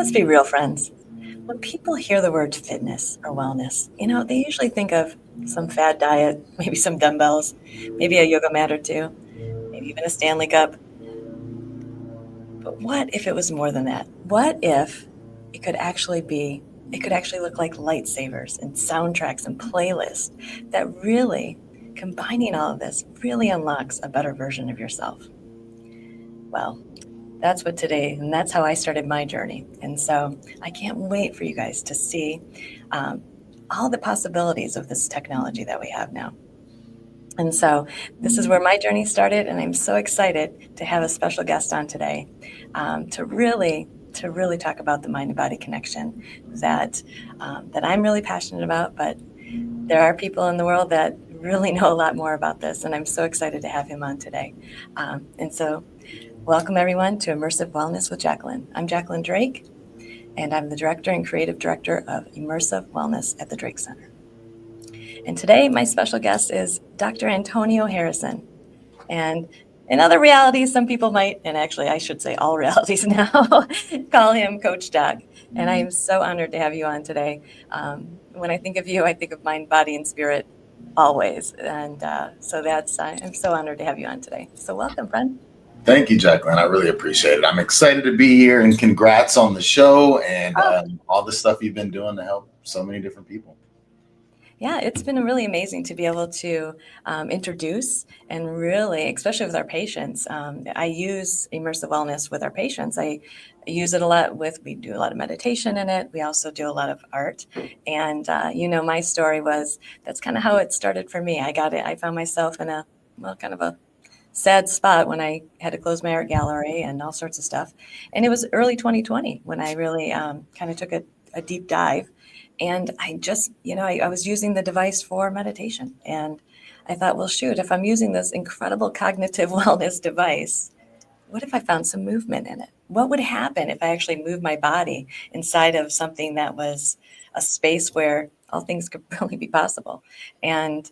Let's be real, friends. When people hear the word fitness or wellness, they usually think of some fad diet, maybe some dumbbells, maybe a yoga mat or two, maybe even a Stanley Cup. But what if it was more than that? What if it could actually be, it could actually look like lightsabers and soundtracks and playlists that really, combining all of this, really unlocks a better version of yourself? Well, that's what today, and that's how I started my journey. And so I can't wait for you guys to see um, all the possibilities of this technology that we have now. And so this is where my journey started, and I'm so excited to have a special guest on today to really talk about the mind and body connection that I'm really passionate about. But there are people in the world that really know a lot more about this, and I'm so excited to have him on today. And so welcome, everyone, to Immersive Wellness with Jacqueline. I'm Jacqueline Drake, and I'm the director and creative director of Immersive Wellness at the Drake Center. And today, my special guest is Dr. Antonio Harrison. And in other realities, some people might, and actually I should say all realities now, call him Coach Doc. And I am so honored to have you on today. When I think of you, I think of mind, body, and spirit always. And I'm so honored to have you on today. So welcome, friend. Thank you, Jacqueline. I really appreciate it. I'm excited to be here, and congrats on the show and Oh, all the stuff you've been doing to help so many different people. yeah, it's been really amazing to be able to introduce and really, especially with our patients. I use immersive wellness with our patients. I use it a lot we do a lot of meditation in it. We also do a lot of art. And, my story was that's kind of how it started for me. I found myself in kind of a sad spot when I had to close my art gallery and all sorts of stuff. And it was early 2020 when I really kind of took a deep dive. And I just, I was using the device for meditation. And I thought, well, shoot, if I'm using this incredible cognitive wellness device, what if I found some movement in it? What would happen if I actually moved my body inside of something that was a space where all things could really be possible? And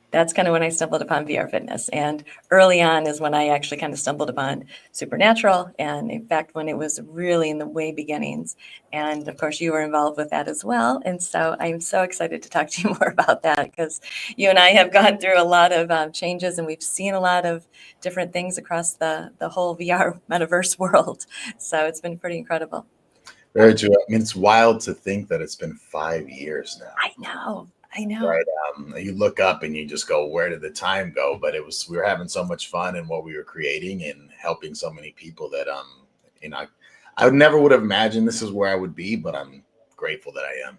that's kind of when I stumbled upon VR fitness. And early on is when I actually kind of stumbled upon Supernatural. And in fact, when it was really in the way beginnings. And of course, you were involved with that as well. And so I'm so excited to talk to you more about that because you and I have gone through a lot of changes and we've seen a lot of different things across the whole VR metaverse world. So it's been pretty incredible. Very true. I mean, it's wild to think that it's been 5 years now, I know. I know. right? You look up and you just go, "Where did the time go?" But we were having so much fun in what we were creating and helping so many people that you know, I would never would have imagined this is where I would be, but I'm grateful that I am.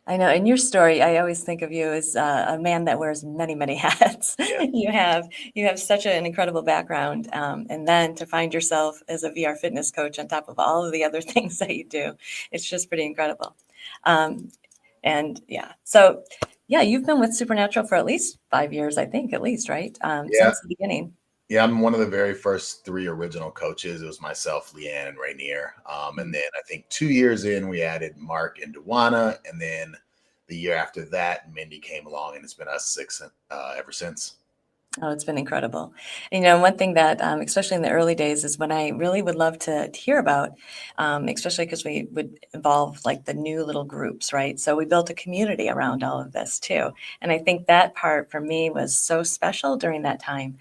I know. In your story, I always think of you as a man that wears many, many hats. Yeah. You have such an incredible background, and then to find yourself as a VR fitness coach on top of all of the other things that you do, it's just pretty incredible. Um, and yeah, so yeah, you've been with Supernatural for at least 5 years, I think, at least, right? Yeah. Since the beginning. Yeah, I'm one of the very first three original coaches. It was myself, Leanne, and Rainier. And then I think 2 years in, we added Mark and Duana. And then the year after that, Mindy came along, and it's been us six ever since. Oh, it's been incredible. One thing that, especially in the early days, is when I really would love to hear about, especially because we would involve like the new little groups, right? So we built a community around all of this too. And I think that part for me was so special during that time,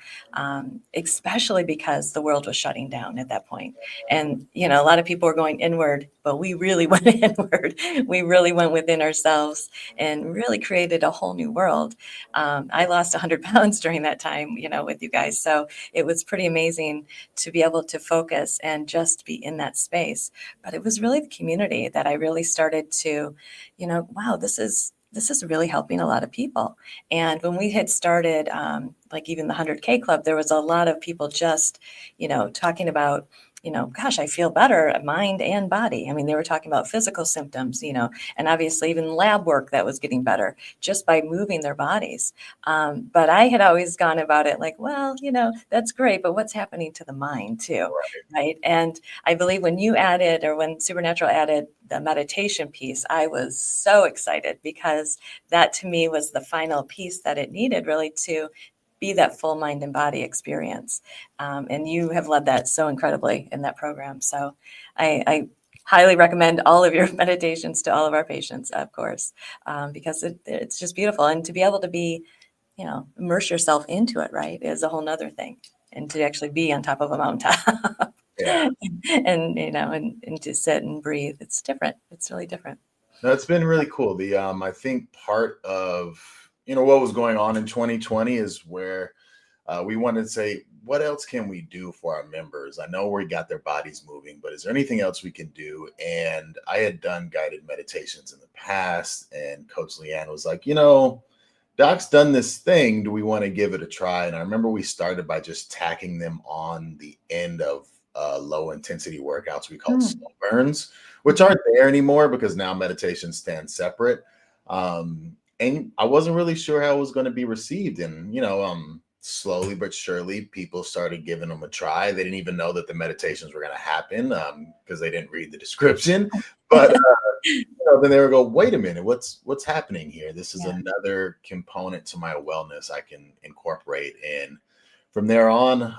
especially because the world was shutting down at that point. And, a lot of people were going inward, but we really went inward. We really went within ourselves and really created a whole new world. I lost 100 pounds during that time, with you guys. So it was pretty amazing to be able to focus and just be in that space. But it was really the community that I really started to, wow, this is really helping a lot of people. And when we had started, like even the 100K Club, there was a lot of people just, talking about, gosh, I feel better, mind and body. I mean, they were talking about physical symptoms, and obviously even lab work that was getting better just by moving their bodies. But I had always gone about it like, well, that's great, but what's happening to the mind too, right? And I believe when you added, or when Supernatural added the meditation piece, I was so excited because that to me was the final piece that it needed really to be that full mind and body experience. And you have led that so incredibly in that program. So I highly recommend all of your meditations to all of our patients, of course, because it's just beautiful. And to be able to be, immerse yourself into it, right, is a whole nother thing. And to actually be on top of a mountaintop Yeah. and to sit and breathe, it's different. It's really different. No, it's been really cool. I think part of what was going on in 2020 is where we wanted to say, what else can we do for our members? I know we got their bodies moving, but is there anything else we can do? And I had done guided meditations in the past, and Coach Leanne was like, Doc's done this thing. Do we want to give it a try? And I remember we started by just tacking them on the end of low intensity workouts we called Mm. slow burns, which aren't there anymore because now meditation stands separate. And I wasn't really sure how it was going to be received. And, slowly but surely, people started giving them a try. They didn't even know that the meditations were going to happen because they didn't read the description. But then they would go, wait a minute, what's happening here? This is Yeah. another component to my wellness I can incorporate. And from there on,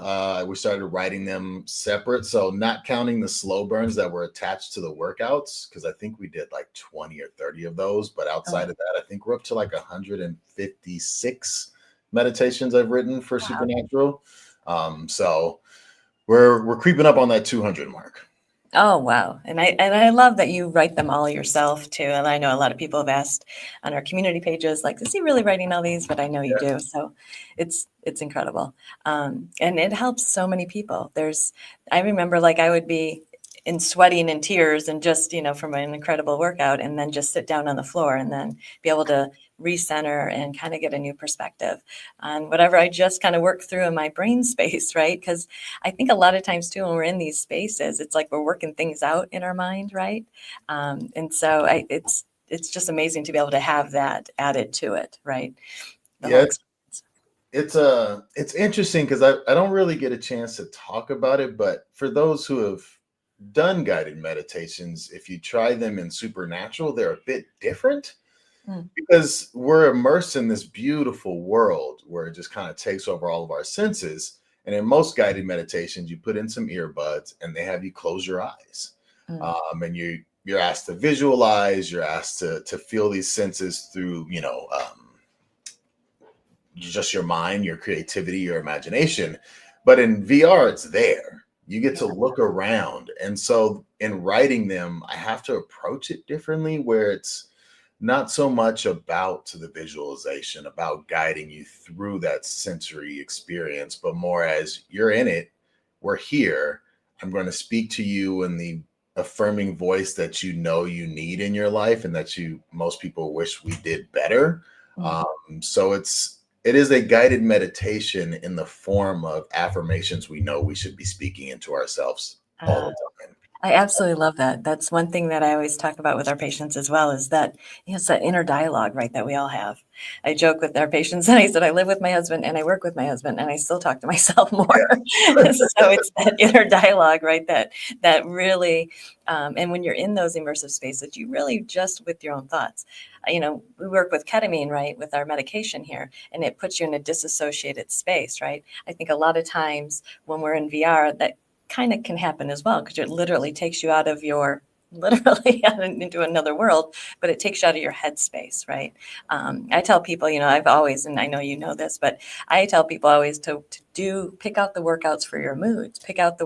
we started writing them separate. So not counting the slow burns that were attached to the workouts, because I think we did like 20 or 30 of those. But outside of that, I think we're up to like 156 meditations I've written for Wow. Supernatural. So we're creeping up on that 200 mark. Oh, wow. And I love that you write them all yourself too. And I know a lot of people have asked on our community pages, like, is he really writing all these? But I know you do. So it's incredible. And it helps so many people. I remember like I would be in sweating and tears and just, from an incredible workout and then just sit down on the floor and then be able to recenter and kind of get a new perspective on whatever I just kind of work through in my brain space, right? Because I think a lot of times too, when we're in these spaces, it's like we're working things out in our mind, right? And so it's just amazing to be able to have that added to it, right? The whole Yeah, experience. it's interesting because I don't really get a chance to talk about it, but for those who have done guided meditations, if you try them in Supernatural, they're a bit different Mm. because we're immersed in this beautiful world where it just kind of takes over all of our senses. And in most guided meditations, you put in some earbuds and they have you close your eyes. Mm. And you're asked to visualize, you're asked to feel these senses through, just your mind, your creativity, your imagination. But in VR, it's there. You get to look around. And so in writing them, I have to approach it differently where it's not so much about the visualization, about guiding you through that sensory experience, but more as you're in it, we're here. I'm going to speak to you in the affirming voice that you need in your life and that most people wish we did better. Mm. So it is a guided meditation in the form of affirmations we know we should be speaking into ourselves all the time. I absolutely love that. That's one thing that I always talk about with our patients as well is that it's that inner dialogue, right, that we all have. I joke with our patients and I said, I live with my husband and I work with my husband and I still talk to myself more. So it's that inner dialogue, right, that really, and when you're in those immersive spaces, you really just with your own thoughts. We work with ketamine, right, with our medication here, and it puts you in a disassociated space, right? I think a lot of times when we're in VR, that kind of can happen as well because it literally takes you out of into another world, but it takes you out of your headspace, right? I tell people, I've always, and I know you know this, but I tell people always to pick out the workouts for your moods, pick out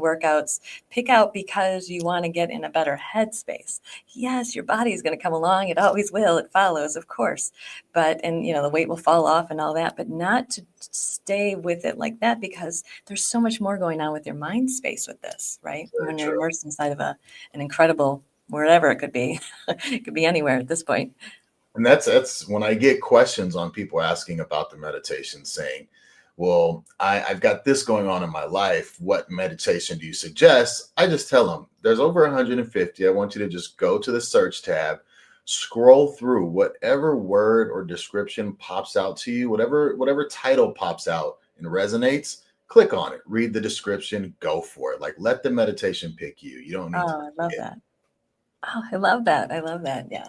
because you want to get in a better headspace. Yes, your body is going to come along. It always will. It follows, of course, and the weight will fall off and all that, but not to stay with it like that because there's so much more going on with your mind space with this, right? Very When you're true. immersed inside of an incredible, wherever it could be, it could be anywhere at this point. And that's when I get questions on people asking about the meditation, saying, well, I've got this going on in my life. What meditation do you suggest? I just tell them there's over 150. I want you to just go to the search tab, scroll through whatever word or description pops out to you, whatever title pops out and resonates, click on it, read the description, go for it. Like let the meditation pick you. You don't need to Oh, I love pick it. that. Oh, I love that. I love that. Yeah.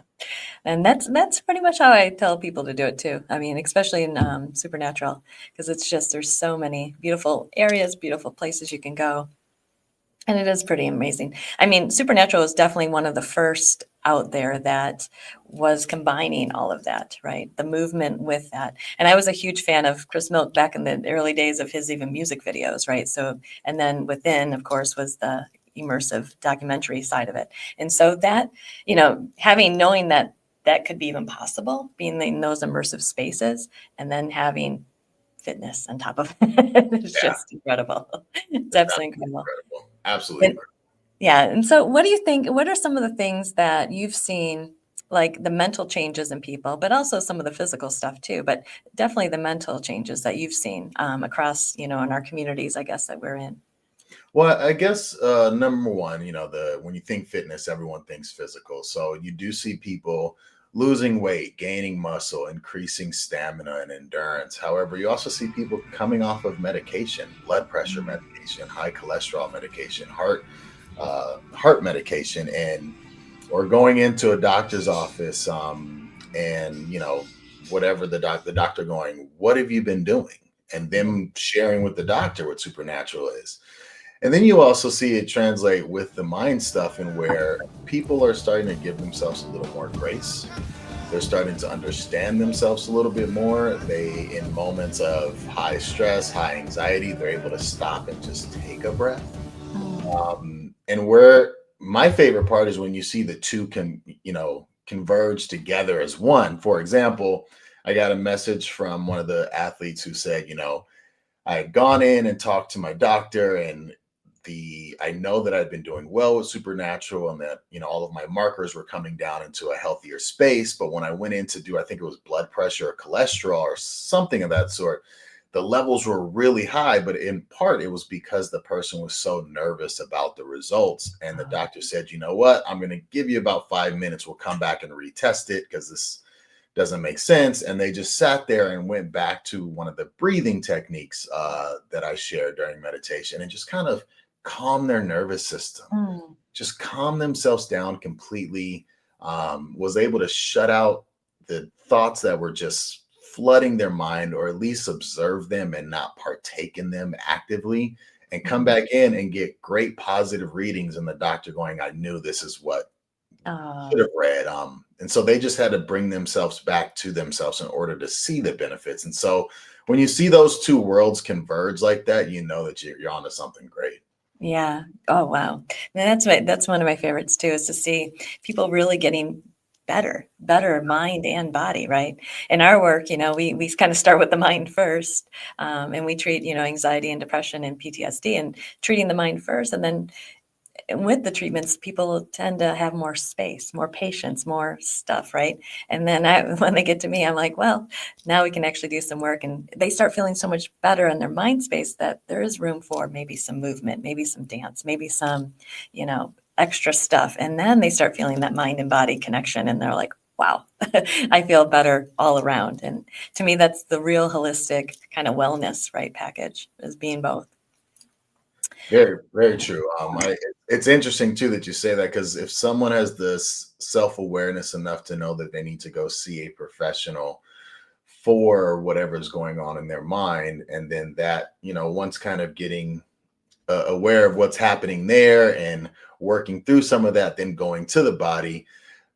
And that's pretty much how I tell people to do it too. I mean, especially in Supernatural, because it's just there's so many beautiful areas, beautiful places you can go. And it is pretty amazing. I mean, Supernatural is definitely one of the first out there that was combining all of that, right? The movement with that. And I was a huge fan of Chris Milk back in the early days of his even music videos, right? So, and then within, of course, was the immersive documentary side of it. And so that, knowing that that could be even possible, being in those immersive spaces, and then having fitness on top of it, it's Yeah, just incredible. It's it's absolutely absolutely incredible. incredible. Absolutely And incredible. yeah, and so what do you think what are some of the things that you've seen, like the mental changes in people, but also some of the physical stuff too, but definitely the mental changes that you've seen, across, in our communities, I guess, that we're in? Well, I guess number one, the when you think fitness, everyone thinks physical. So you do see people losing weight, gaining muscle, increasing stamina and endurance. However, you also see people coming off of medication, blood pressure Mm, medication, high cholesterol medication, heart medication, and or going into a doctor's office, and whatever the doctor going, what have you been doing? And mm, them sharing with the doctor what supernatural is. And then you also see it translate with the mind stuff, and where people are starting to give themselves a little more grace. They're starting to understand themselves a little bit more. They, in moments of high stress, high anxiety, they're able to stop and just take a breath. mm, And where my favorite part is when you see the two can, converge together as one. For example, I got a message from one of the athletes who said, I had gone in and talked to my doctor, and I know that I'd been doing well with supernatural, and that all of my markers were coming down into a healthier space. But when I went in to do, I think it was blood pressure or cholesterol or something of that sort, the levels were really high. But in part, it was because the person was so nervous about the results, and the doctor said, you know what, I'm going to give you about 5 minutes, we'll come back and retest it because this doesn't make sense. And they just sat there and went back to one of the breathing techniques that I shared during meditation, and just kind of calm their nervous system, mm, just calm themselves down completely. Was able to shut out the thoughts that were just flooding their mind, or at least observe them and not partake in them actively, and come mhm. back in and get great positive readings. And the doctor going, I knew this is what should Oh, have read. And so they just had to bring themselves back to themselves in order to see the benefits. And so when you see those two worlds converge like that, you know that you're onto something great. yeah. Oh, wow. That's one of my favorites too, is to see people really getting better mind and body, right? In our work, we kind of start with the mind first, and we treat, anxiety and depression and PTSD, and treating the mind first, and then with the treatments, people tend to have more space, more patience, more stuff, right? And then when they get to me, I'm like, well, now we can actually do some work. And they start feeling so much better in their mind space that there is room for maybe some movement, maybe some dance, maybe some, extra stuff. And then they start feeling that mind and body connection. And they're like, wow, I feel better all around. And to me, that's the real holistic kind of wellness, right? Package is being both. Very, very true. It's interesting too that you say that, because if someone has this self awareness enough to know that they need to go see a professional for whatever's going on in their mind, and then that, once kind of getting aware of what's happening there and working through some of that, then going to the body.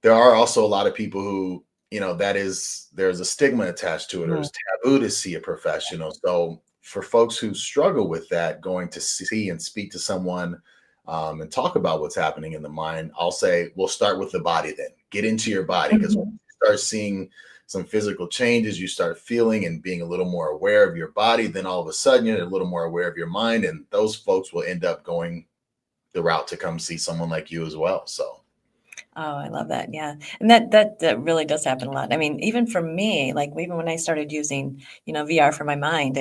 There are also a lot of people who, there's a stigma attached to it, or Mm, it's taboo to see a professional. So for folks who struggle with that, going to see and speak to someone, and talk about what's happening in the mind, I'll say, we'll start with the body then. Get into your body, because when mhm. you start seeing some physical changes, you start feeling and being a little more aware of your body, then all of a sudden you're a little more aware of your mind, and those folks will end up going the route to come see someone like you as well. So Oh, I love that. Yeah. And that really does happen a lot. I mean, even for me, like even when I started using, VR for my mind,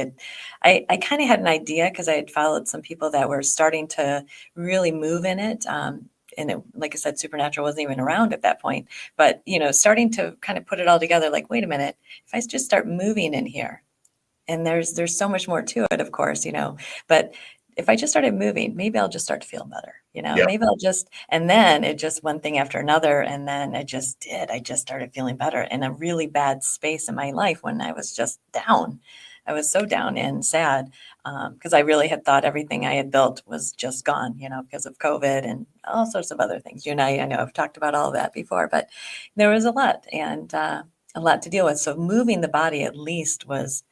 I kind of had an idea because I had followed some people that were starting to really move in it. And it, like I said, Supernatural wasn't even around at that point, but starting to kind of put it all together, like, wait a minute, if I just start moving in here, and there's so much more to it, of course, but if I just started moving, maybe I'll just start to feel better, yeah, maybe I'll just, and then it just one thing after another, and then I just started feeling better in a really bad space in my life when I was just down. I was so down and sad because I really had thought everything I had built was just gone, because of COVID and all sorts of other things. You and I know I've talked about all of that before, but there was a lot and a lot to deal with. So moving the body at least was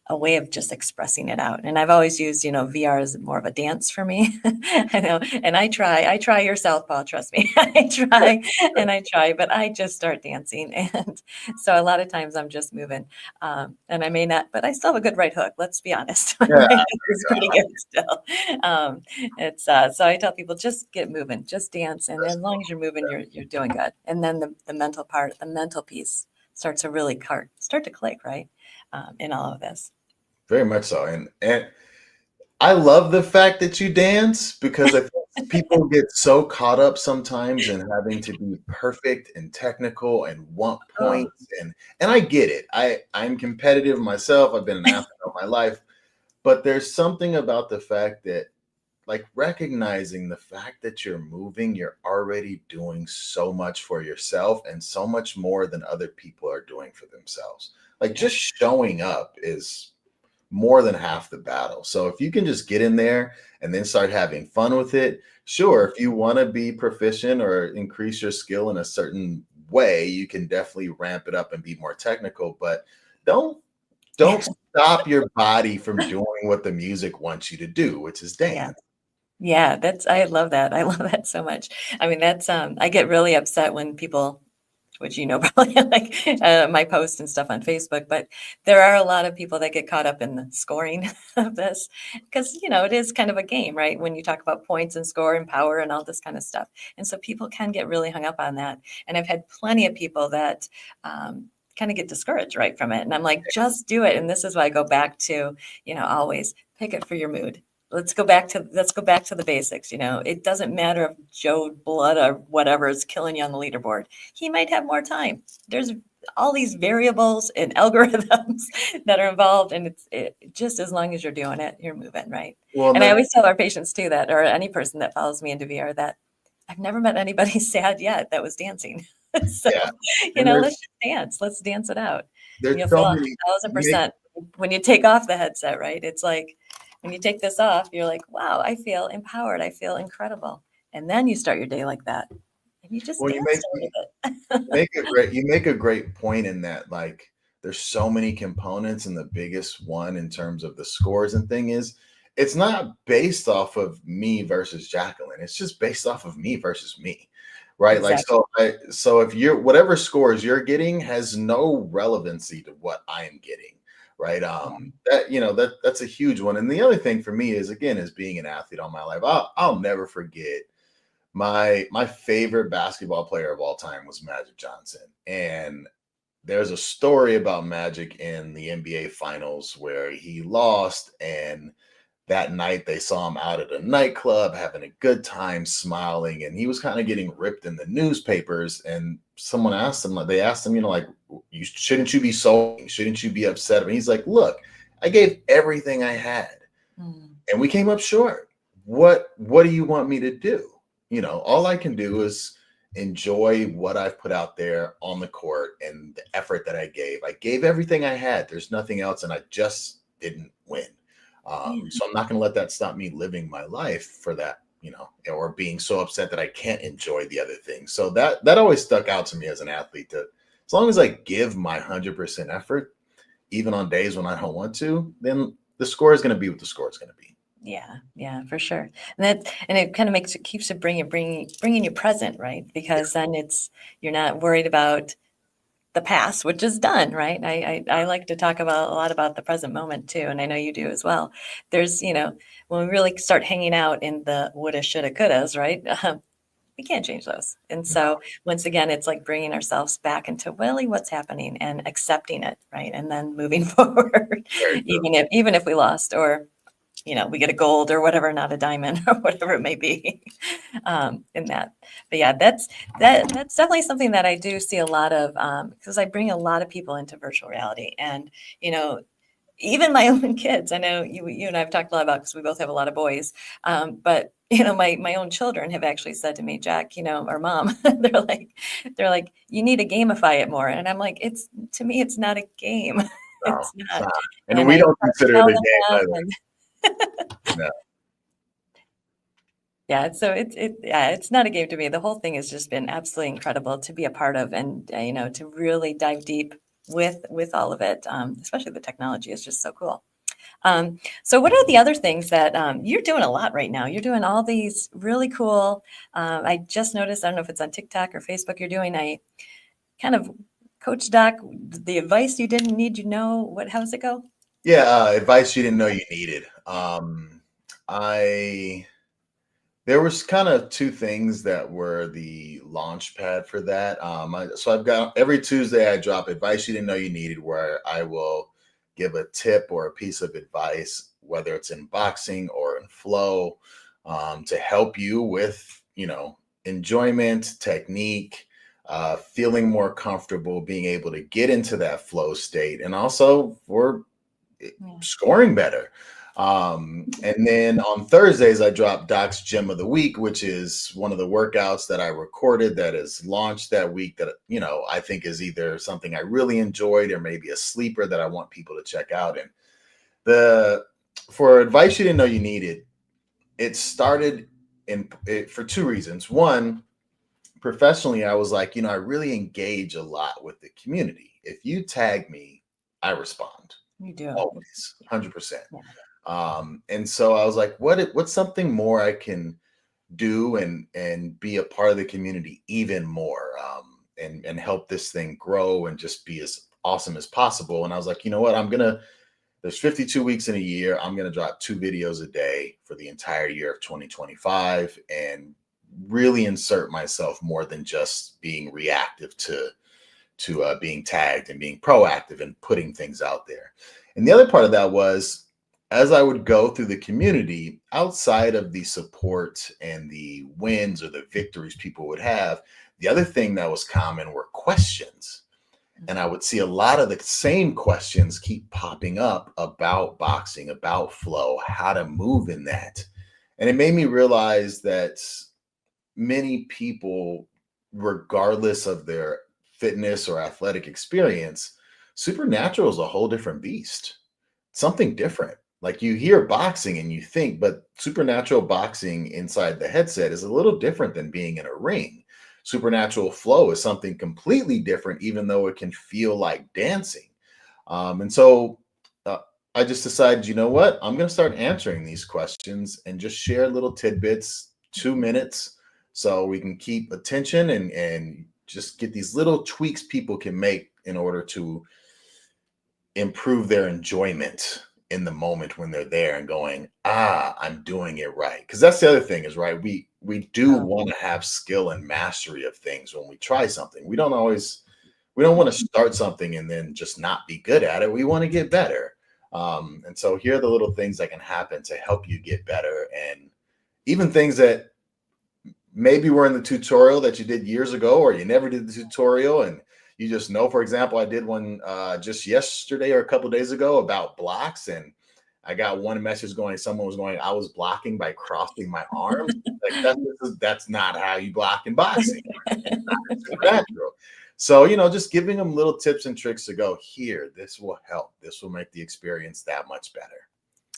a way of just expressing it out. And I've always used, VR as more of a dance for me. I know. And I try your southpaw, trust me. I try, but I just start dancing. And so a lot of times I'm just moving. And I may not, but I still have a good right hook. Let's be honest. My Yeah, right hook is pretty good still. It's so I tell people just get moving, just dance. And as long as you're moving, you're doing good. And then the mental part, the mental piece starts to really start to click, right? In all of this. very much so. And I love the fact that you dance because I think people get so caught up sometimes in having to be perfect and technical and want Oh, points and I get it. I'm competitive myself. I've been an athlete all my life, but there's something about the fact that like recognizing the fact that you're moving, you're already doing so much for yourself and so much more than other people are doing for themselves. Like yeah, just showing up is more than half the battle. So if you can just get in there and then start having fun with it, sure, if you want to be proficient or increase your skill in a certain way, you can definitely ramp it up and be more technical, but don't yeah, don't stop your body from doing what the music wants you to do, which is yeah, dance. yeah. I love that. I love that so much. I mean, I get really upset when people, which probably like my posts and stuff on Facebook, but there are a lot of people that get caught up in the scoring of this because it is kind of a game, right? When you talk about points and score and power and all this kind of stuff, and so people can get really hung up on that. And I've had plenty of people that kind of get discouraged right from it, and I'm like, just do it. And this is why I go back to always pick it for your mood. Let's go back to the basics. It doesn't matter if Joe Blood or whatever is killing you on the leaderboard. He might have more time. There's all these variables and algorithms that are involved, and just as long as you're doing it, you're moving, right? Well, And I that always tell our patients too that, or any person that follows me into VR, that I've never met anybody sad yet that was dancing. So, yeah. And let's just dance. Let's dance it out. And there's you'll feel so many you make 1,000% when you take off the headset, right? It's like when you take this off, you're like, wow, I feel empowered. I feel incredible. And then you start your day like that. And you just well, you dance make a you little bit. you make a great point in that like there's so many components and the biggest one in terms of the scores and thing is it's not based off of me versus Jacqueline. It's just based off of me versus me. Right? Like Exactly. so if you're whatever scores you're getting has no relevancy to what I am getting. Right. That that's a huge one. And the other thing for me is again is being an athlete all my life. I'll never forget my favorite basketball player of all time was Magic Johnson. And there's a story about Magic in the NBA finals where he lost and that night they saw him out at a nightclub having a good time smiling and he was kind of getting ripped in the newspapers and someone asked him they asked him like you shouldn't you be sulking, shouldn't you be upset, and he's like, look, I gave everything I had Mm, and we came up short. What do you want me to do? All I can do is enjoy what I've put out there on the court and the effort that I gave. I gave everything I had. There's nothing else, and I just didn't win. yeah. So I'm not going to let that stop me living my life for that, or being so upset that I can't enjoy the other things. So that always stuck out to me as an athlete. That as long as I give my 100% effort, even on days when I don't want to, then the score is going to be what the score is going to be. Yeah, yeah, for sure. And it kind of keeps it bringing you present, right? Because then you're not worried about the past, which is done, right? I like to talk about a lot about the present moment too, and I know you do as well. There's, when we really start hanging out in the woulda, shoulda, couldas, right? We can't change those. And so once again, it's like bringing ourselves back into really what's happening and accepting it, right? And then moving forward, Very true. even if we lost or we get a gold or whatever, not a diamond or whatever it may be in that. But yeah, that's definitely something that I do see a lot of because I bring a lot of people into virtual reality and, you know, even my own kids. I know you and I have talked a lot about because we both have a lot of boys. But my own children have actually said to me, Jack, or mom, they're like, you need to gamify it more. And I'm like, to me, it's not a game. No, It's it's not. not. And And we I don't try to consider it tell a them game that, either. and No. yeah, so yeah, it's not a game to me. The whole thing has just been absolutely incredible to be a part of, and to really dive deep with all of it. Especially the technology is just so cool. So what are the other things that you're doing a lot right now? You're doing all these really cool. I just noticed. I don't know if it's on TikTok or Facebook. You're doing a kind of Coach Doc, the advice you didn't need. How's it go? Yeah, advice you didn't know you needed. I There was kind of two things that were the launch pad for that. So I've got every Tuesday I drop advice you didn't know you needed, where I will give a tip or a piece of advice, whether it's in boxing or in flow, to help you with enjoyment, technique, feeling more comfortable, being able to get into that flow state, and also for Yeah. scoring better. And then on Thursdays, I drop Doc's Gym of the Week, which is one of the workouts that I recorded that is launched that week that, I think is either something I really enjoyed or maybe a sleeper that I want people to check out. And the for advice you didn't know you needed, it started for two reasons. One, professionally, I was like, I really engage a lot with the community. If you tag me, I respond You do. always, 100%. Yeah. And so I was like, what's something more I can do and be a part of the community even more, and help this thing grow and just be as awesome as possible. And I was like, you know what, there's 52 weeks in a year. I'm gonna drop 2 videos a day for the entire year of 2025 and really insert myself more than just being reactive to being tagged, and being proactive and putting things out there. And the other part of that was, as I would go through the community, outside of the support and the wins or the victories people would have, the other thing that was common were questions. And I would see a lot of the same questions keep popping up about boxing, about flow, how to move in that. And it made me realize that many people, regardless of their fitness or athletic experience, supernatural is a whole different beast, something different. Like, you hear boxing and you think, but supernatural boxing inside the headset is a little different than being in a ring. Supernatural flow is something completely different, even though it can feel like dancing. And so uh, I just decided, you know what? I'm going to start answering these questions and just share little tidbits, 2 minutes, so we can keep attention and just get these little tweaks people can make in order to improve their enjoyment in the moment when they're there and going, I'm doing it right. Because that's the other thing is, right, we do Oh, want to have skill and mastery of things when we try something. We don't want to start something and then just not be good at it. We want to get better. And so here are the little things that can happen to help you get better, and even things that maybe were in the tutorial that you did years ago, or you never did the tutorial and you just know. For example, I did one just yesterday or a couple of days ago about blocks, and I got one message going, someone was going, I was blocking by crossing my arms. Like, that's not how you block in boxing. It's right. supernatural. So, just giving them little tips and tricks to go, here, this will help. This will make the experience that much better.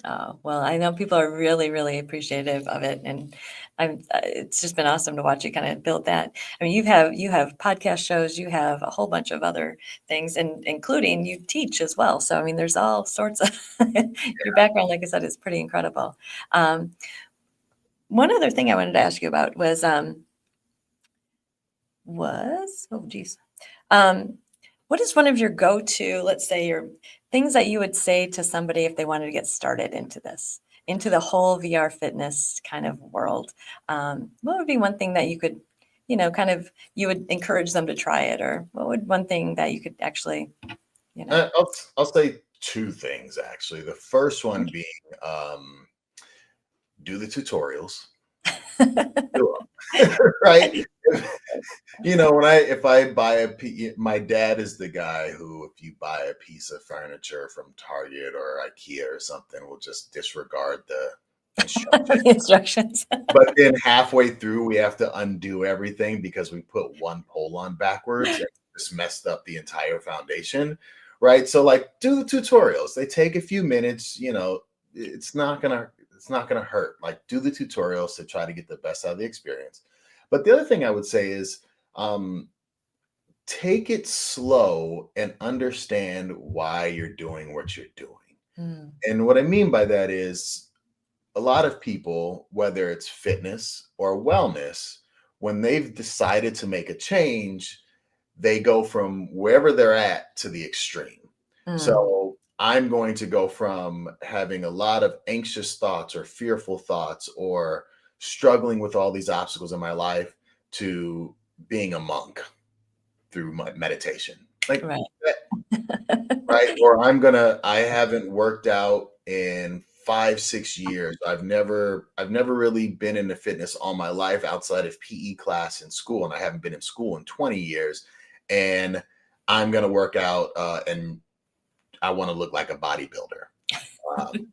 Oh, well, I know people are really, really appreciative of it, and it's just been awesome to watch you kind of build that. I mean, you have podcast shows, you have a whole bunch of other things, and including you teach as well. So, I mean, there's all sorts of your background, like I said, is pretty incredible. Um, One other thing I wanted to ask you about was oh geez. Um, what is one of your go-to, let's say, your things that you would say to somebody if they wanted to get started into this, into the whole VR fitness kind of world? What would be one thing that you could, kind of, you would encourage them to try it, or what would one thing that you could actually, you know? I'll say two things, actually. The first one Okay. being, do the tutorials. Do 'em. Right? When if I buy my dad is the guy who, if you buy a piece of furniture from Target or IKEA or something, will just disregard the instructions. The instructions. But then halfway through, we have to undo everything because we put one pole on backwards and just messed up the entire foundation. right? So like do the tutorials. They take a few minutes, it's not gonna hurt. Like do the tutorials to try to get the best out of the experience. But the other thing I would say is um take it slow and understand why you're doing what you're doing. Mm, And what I mean by that is a lot of people, whether it's fitness or wellness, when they've decided to make a change, they go from wherever they're at to the extreme. mm, So I'm going to go from having a lot of anxious thoughts or fearful thoughts or struggling with all these obstacles in my life to being a monk through my meditation. Like right. that, right? Or I haven't worked out in 5, 6 years. I've never really been into fitness all my life outside of PE class in school, and I haven't been in school in 20 years. And I'm gonna work out and I want to look like a bodybuilder. Um,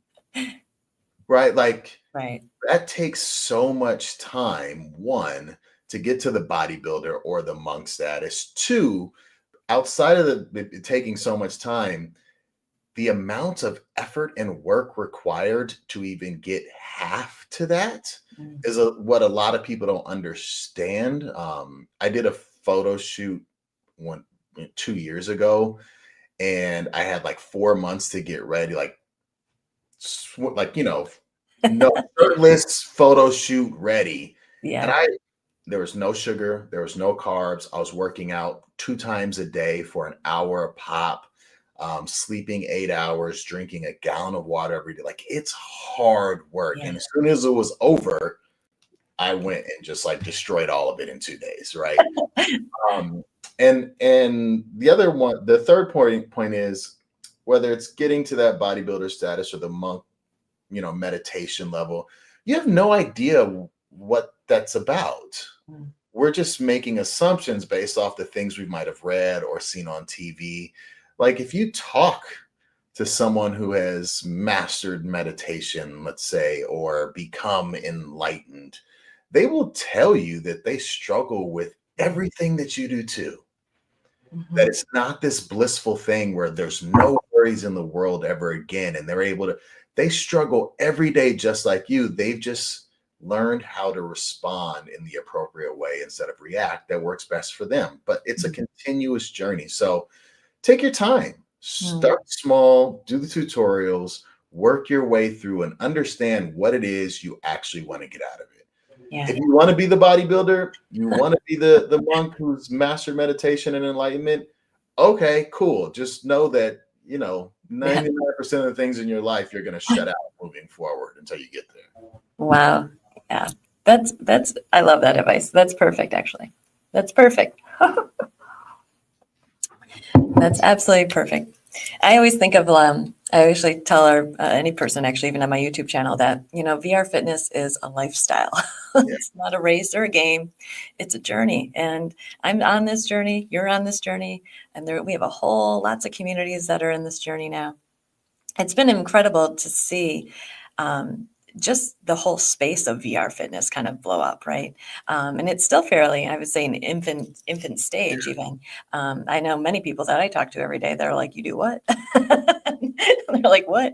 right? Like Right. that takes so much time, one, to get to the bodybuilder or the monk status. Two, outside of it taking so much time, the amount of effort and work required to even get half to that Mm, is what a lot of people don't understand. I did a photo shoot one 2 years ago, and I had like 4 months to get ready, like like no shirtless photo shoot ready, and yeah. I there was no sugar, there was no carbs. I was working out 2 times a day for an hour a pop, sleeping 8 hours, drinking a gallon of water every day. Like it's hard work. Yeah. And as soon as it was over, I went and just like destroyed all of it in 2 days, right? Um, and the third point is whether it's getting to that bodybuilder status or the monk, meditation level, you have no idea what that's about. Mm, We're just making assumptions based off the things we might have read or seen on TV. Like if you talk to someone who has mastered meditation, let's say, or become enlightened, they will tell you that they struggle with mm, everything that you do too. That mhm, it's not this blissful thing where there's no worries in the world ever again. And they struggle every day just like you. They've just learned how to respond in the appropriate way instead of react that works best for them. But it's a mm, continuous journey. So take your time, mm. start small, do the tutorials, work your way through and understand what it is you actually want to get out of it. Yeah. If you want to be the bodybuilder, you want to be the monk who's mastered meditation and enlightenment, okay, cool. Just know that, Yeah. 99% of the things in your life you're going to shut out moving forward until you get there. Wow. Yeah. That's I love that advice. That's perfect actually. That's perfect. That's absolutely perfect. I always think of I usually tell any person actually even on my YouTube channel that VR fitness is a lifestyle. Yeah. It's not a race or a game. It's a journey, and I'm on this journey. You're on this journey, and we have a whole lots of communities that are in this journey now. It's been incredible to see um, just the whole space of VR fitness kind of blow up, right? And it's still fairly, I would say, an infant stage. Even I know many people that I talk to every day. They're like, "You do what?" They're like, "What?"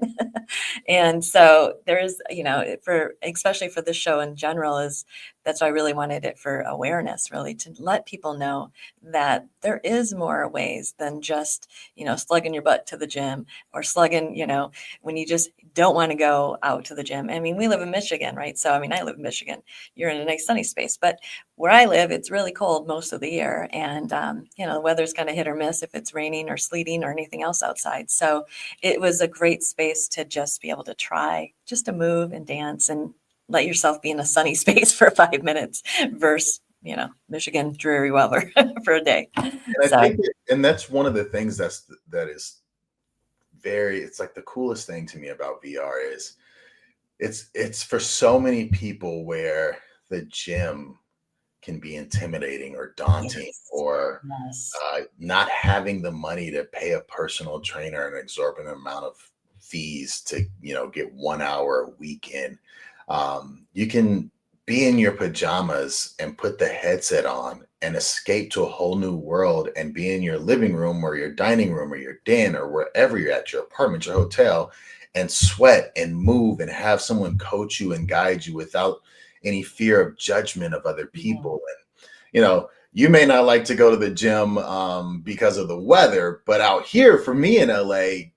And so there's, for especially for this show in general, is that's why I really wanted it for awareness, really to let people know that there is more ways than just slugging your butt to the gym or slugging, when you just don't want to go out to the gym. I mean, we live in Michigan, right? So, I mean, I live in Michigan. You're in a nice sunny space, but where I live, it's really cold most of the year. And, the weather's kind of hit or miss if it's raining or sleeting or anything else outside. So it was a great space to just be able to try just to move and dance and let yourself be in a sunny space for 5 minutes versus, Michigan dreary weather for a day. And I So, think and that's one of the things that is it's like the coolest thing to me about VR is it's for so many people where the gym can be intimidating or daunting yes, or yes. not having the money to pay a personal trainer an exorbitant amount of fees to get 1 hour a week in. You can be in your pajamas and put the headset on and escape to a whole new world and be in your living room or your dining room or your den or wherever you're at, your apartment, your hotel, and sweat and move and have someone coach you and guide you without any fear of judgment of other Yeah. people. And, you may not like to go to the gym because of the weather, but out here for me in LA,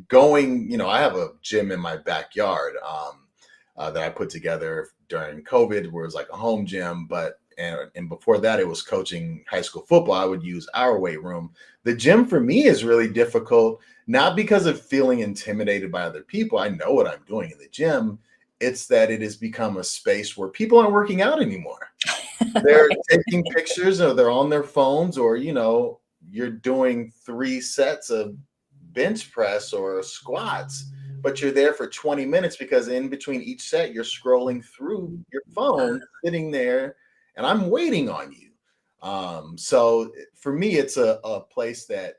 going, I have a gym in my backyard. That I put together during COVID, where it was like a home gym. But and before that, it was coaching high school football. I would use our weight room. The gym for me is really difficult, not because of feeling intimidated by other people. I know what I'm doing in the gym. It's that it has become a space where people aren't working out anymore. They're Right. taking pictures or they're on their phones, or you're doing 3 sets of bench press or squats, but you're there for 20 minutes because in between each set you're scrolling through your phone, sitting there, and I'm waiting on you. So for me, it's a place that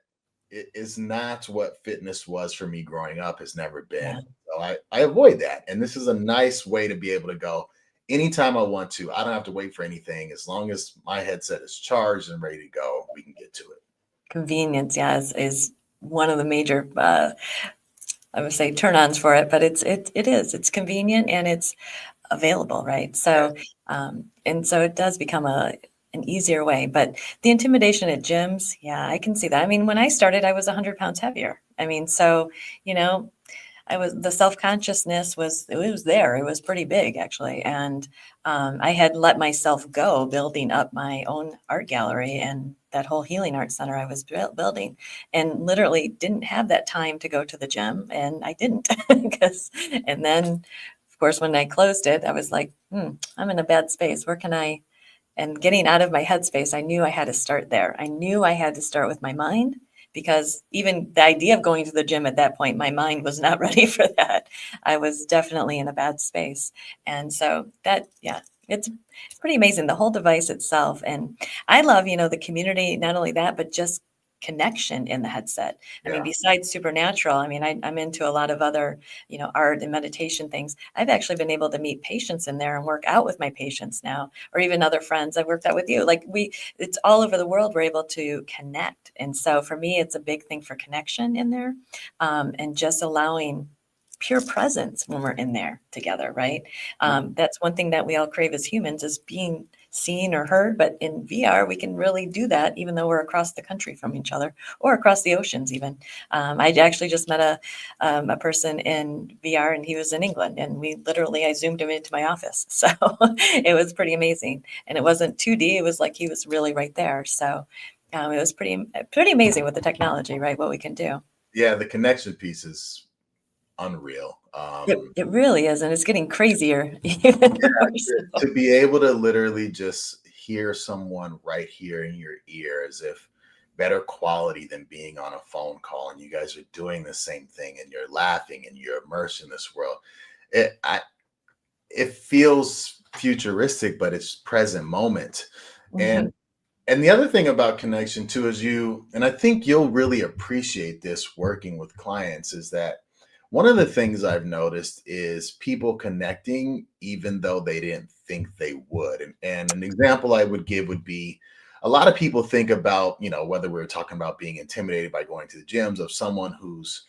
it is not what fitness was for me growing up, has never been. Yeah. So I avoid that. And this is a nice way to be able to go anytime I want to. I don't have to wait for anything. As long as my headset is charged and ready to go, we can get to it. Convenience, yeah, is one of the major, I would say turn-ons for it, but it's convenient and it's available, right? So, Yes. and so it does become an easier way. But the intimidation at gyms, yeah, I can see that. I mean, when I started, I was 100 pounds heavier. I mean, so, you know, the self-consciousness it was there. It was pretty big actually. And I had let myself go building up my own art gallery and that whole healing art center I was building, and literally didn't have that time to go to the gym. And I didn't because, and then of course, when I closed it, I was like, I'm in a bad space. Where can I, and getting out of my headspace, I knew I had to start there. I knew I had to start with my mind, because even the idea of going to the gym at that point, my mind was not ready for that. I was definitely in a bad space. And so that, yeah, it's pretty amazing, the whole device itself. And I love, the community, not only that, but just connection in the headset. I mean, Yeah. besides supernatural, I mean, I'm into a lot of other, art and meditation things. I've actually been able to meet patients in there and work out with my patients now, or even other friends I've worked out with you. Like it's all over the world. We're able to connect. And so for me, it's a big thing for connection in there, and just allowing pure presence when we're in there together, right? That's one thing that we all crave as humans, is being seen or heard. But in VR, we can really do that even though we're across the country from each other, or across the oceans even. I actually just met a person in VR, and he was in England, and I zoomed him into my office. So it was pretty amazing. And it wasn't 2D, it was like he was really right there. So it was pretty amazing with the technology, right? What we can do. Yeah, the connection piece is unreal. It really is, and it's getting crazier even more so. To be able to literally just hear someone right here in your ear, as if better quality than being on a phone call, and you guys are doing the same thing and you're laughing and you're immersed in this world. It feels futuristic, but it's present moment. Mhm. And the other thing about connection too is and I think you'll really appreciate this working with clients, is that one of the things I've noticed is people connecting even though they didn't think they would. And an example I would give would be, a lot of people think about, whether we're talking about being intimidated by going to the gyms, of someone who's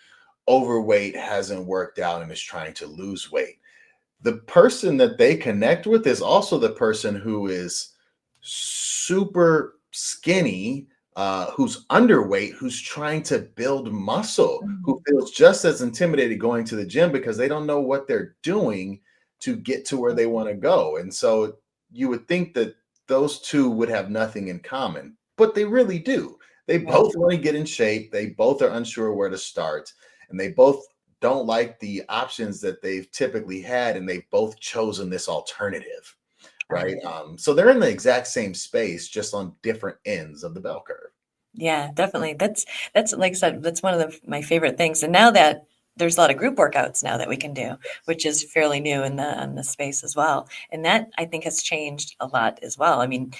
overweight, hasn't worked out, and is trying to lose weight. The person that they connect with is also the person who is super skinny, who's underweight, who's trying to build muscle, who Mhm. feels just as intimidated going to the gym because they don't know what they're doing to get to where they want to go. And so you would think that those two would have nothing in common, but they really do. They Right. both want to get in shape. They both are unsure where to start, and they both don't like the options that they've typically had, and they've both chosen this alternative, right? Right. So they're in the exact same space, just on different ends of the bell curve. Yeah, definitely. That's like I said, that's one of my favorite things. And now that there's a lot of group workouts now that we can do, which is fairly new in the space as well. And that I think has changed a lot as well. I mean,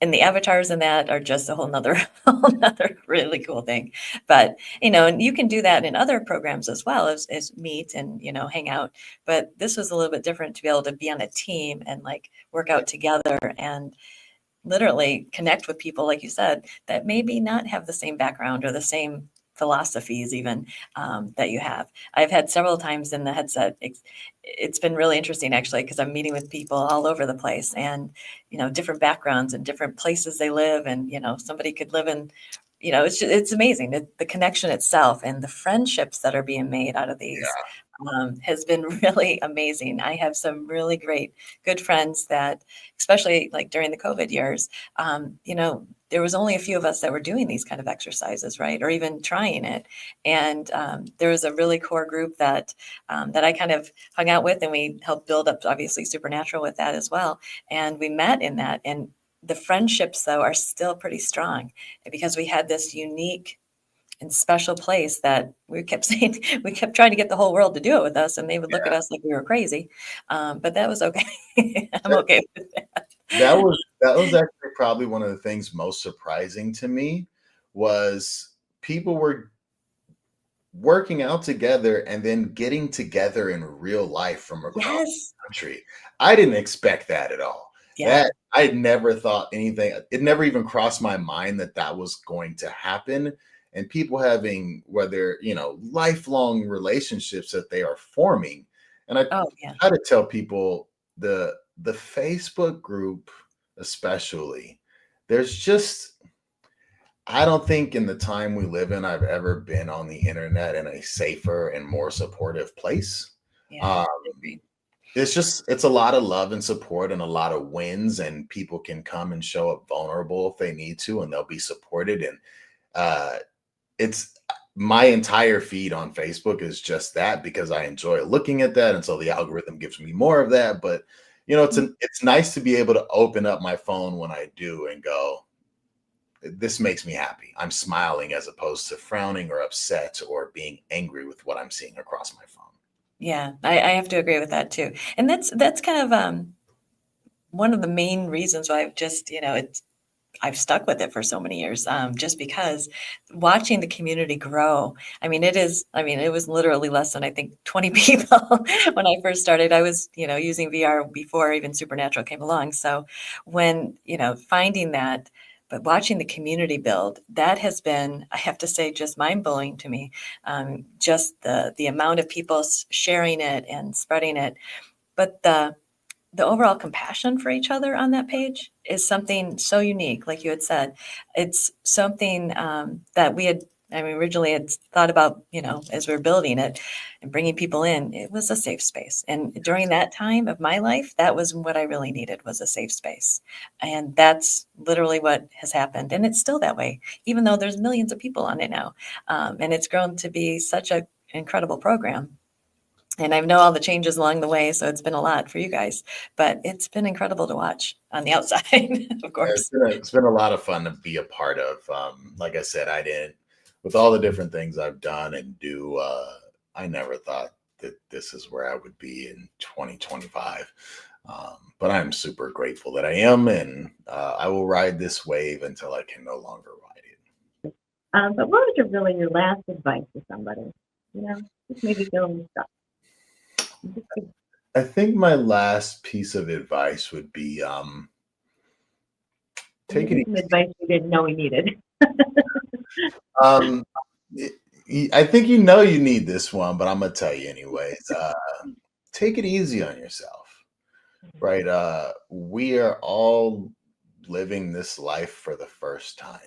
and the avatars in that are just a whole nother whole nother really cool thing. But and you can do that in other programs as well as meet and hang out. But this was a little bit different to be able to be on a team and like work out together and literally connect with people, like you said, that maybe not have the same background or the same philosophies even that you have. I've had several times in the headset. It's been really interesting actually because I'm meeting with people all over the place and different backgrounds and different places they live, and somebody could live in it's amazing. The connection itself and the friendships that are being made out of these has been really amazing. I have some really great, good friends that, especially like during the COVID years, there was only a few of us that were doing these kind of exercises, right? Or even trying it. And there was a really core group that I kind of hung out with, and we helped build up, obviously, Supernatural with that as well. And we met in that. And the friendships, though, are still pretty strong because we had this unique and special place that we kept saying we kept trying to get the whole world to do it with us, and they would look at us like we were crazy. But that was okay. I'm That, okay with that. that was actually probably one of the things most surprising to me was people were working out together and then getting together in real life from across Yes. the country. I didn't expect that at all. Yeah. That I never thought anything, it never even crossed my mind that that was going to happen. And people having, whether, lifelong relationships that they are forming. And I Oh, yeah. try to tell people the Facebook group, especially, there's just I don't think in the time we live in, I've ever been on the internet in a safer and more supportive place. Yeah. Um, Agreed. it's a lot of love and support and a lot of wins, and people can come and show up vulnerable if they need to, and they'll be supported. And uh, it's my entire feed on Facebook is just that because I enjoy looking at that, and so the algorithm gives me more of that. But it's nice to be able to open up my phone when I do and go, this makes me happy. I'm smiling as opposed to frowning or upset or being angry with what I'm seeing across my phone. Yeah, I have to agree with that too. And that's kind of one of the main reasons why I've stuck with it for so many years, just because watching the community grow. It was literally less than I think 20 people when I first started. I was, using VR before even Supernatural came along. So when, finding that, but watching the community build, that has been, I have to say, just mind blowing to me. Just the amount of people sharing it and spreading it, but the overall compassion for each other on that page is something so unique. Like you had said, it's something that we had, originally had thought about, as we were building it and bringing people in. It was a safe space. And during that time of my life, that was what I really needed, was a safe space. And that's literally what has happened. And it's still that way, even though there's millions of people on it now. And it's grown to be such an incredible program. And I know all the changes along the way, so it's been a lot for you guys, but it's been incredible to watch on the outside, of Yeah, it's course. been it's been a lot of fun to be a part of. Like I said, I didn't, with all the different things I've done and do, I never thought that this is where I would be in 2025. But I'm super grateful that I am, and I will ride this wave until I can no longer ride it. But what was your last advice to somebody? Just maybe feeling stuck. Just I think my last piece of advice would be take it maybe some advice you didn't know you needed. Um, I think you need this one, but I'm gonna tell you anyways. Take it easy on yourself, right? We are all living this life for the first time,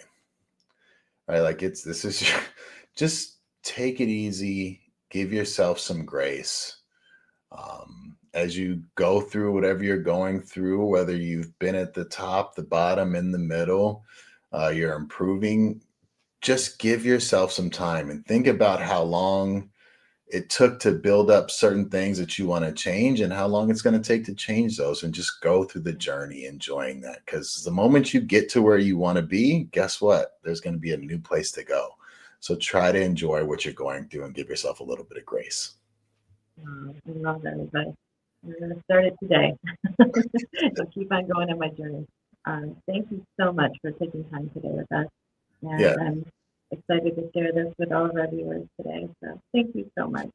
right? Like this is just take it easy, give yourself some grace. As you go through whatever you're going through, whether you've been at the top, the bottom, in the middle, you're improving, just give yourself some time and think about how long it took to build up certain things that you want to change and how long it's going to take to change those, and just go through the journey enjoying that, because the moment you get to where you want to be, guess what, there's going to be a new place to go. So try to enjoy what you're going through and give yourself a little bit of grace. I love that advice. I'm going to start it today and keep on going on my journey. Thank you so much for taking time today with us. Yeah. And I'm excited to share this with all of our viewers today. So thank you so much.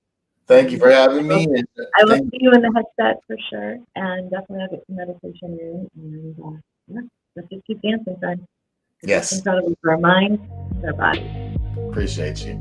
Thank you for having me. And I will thank see you in the headset for sure. And definitely I'll get some meditation in. And yeah, let's just keep dancing, friends. It's Yes, incredible for our mind and our body. appreciate you.